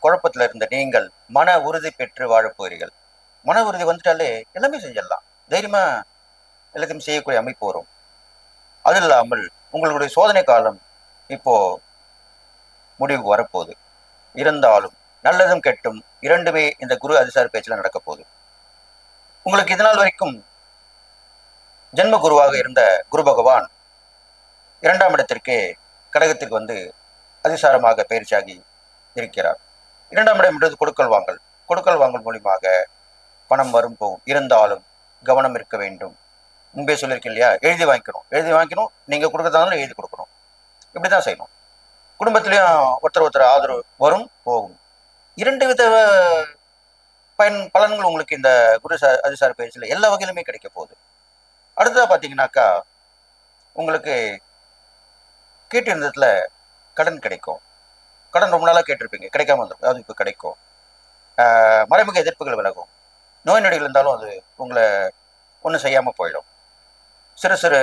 குழப்பத்துல இருந்த நீங்கள் மன உறுதி பெற்று வாழப் போகிறீர்கள். மன உறுதி வந்துட்டாலே எல்லாமே செஞ்சிடலாம். தைரியமா எல்லாத்தையும் செய்யக்கூடிய அமைப்பு வரும். அது இல்லாமல் உங்களுடைய சோதனை காலம் இப்போ முடிவுக்கு வரப்போகுது. இருந்தாலும் நல்லதும் கெட்டும் இரண்டுமே இந்த குரு அதிசார பேச்சில் நடக்க போகுது. உங்களுக்கு இதனால் வரைக்கும் ஜென்ம குருவாக இருந்த குரு பகவான் 2ஆம் இடத்திற்கே கடகத்துக்கு வந்து அதிசாரமாக பயிற்சியாகி இருக்கிறார். 2ஆம் இடம் என்றது கொடுக்கல் வாங்கல். கொடுக்கல் வாங்கல் மூலியமாக பணம் வரும் போகும். இருந்தாலும் கவனம் இருக்க வேண்டும். முன்பே சொல்லியிருக்கேன் இல்லையா, எழுதி வாங்கிக்கணும். நீங்க கொடுக்கறதாலும் எழுதி கொடுக்கணும். இப்படிதான் செய்யணும். குடும்பத்திலையும் ஒருத்தர் ஆதரவு வரும் போகும். 2 வித பலன்கள் உங்களுக்கு இந்த குரு அதிசார பயிற்சியில் எல்லா வகையிலுமே கிடைக்க போகுது. அடுத்ததா பாத்தீங்கன்னாக்கா, உங்களுக்கு கேட்டிருந்ததுல கடன் கிடைக்கும். கடன் ரொம்ப நாளா கேட்டிருப்பீங்க, கிடைக்காம வந்துடும், அது இப்ப கிடைக்கும். மறைமுக எதிர்ப்புகள் விலகும். நோய் நொடிகள் இருந்தாலும் அது உங்களை ஒன்றும் செய்யாம போயிடும். சிறு சிறு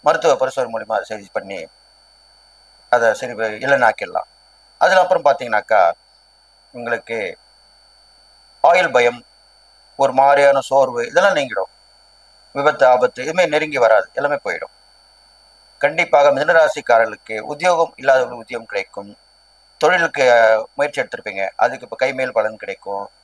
மருத்துவ பரிசோதனை மூலியமா அதை சரி பண்ணி அதை சரி இல்லைன்னாக்கிடலாம். அதுல அப்புறம் பார்த்தீங்கன்னாக்கா, உங்களுக்கு ஆயுள் பயம், ஒரு மாதிரியான சோர்வு இதெல்லாம் நீங்கிடும். விபத்து ஆபத்து எதுவுமே நெருங்கி வராது, எல்லாமே போயிடும். கண்டிப்பாக மிதனராசிக்காரர்களுக்கு உத்தியோகம் இல்லாதவர்களுக்கு உத்தியோகம் கிடைக்கும். தொழிலுக்கு முயற்சி எடுத்திருப்பீங்க, அதுக்கு இப்போ கைமேல் பலன் கிடைக்கும்.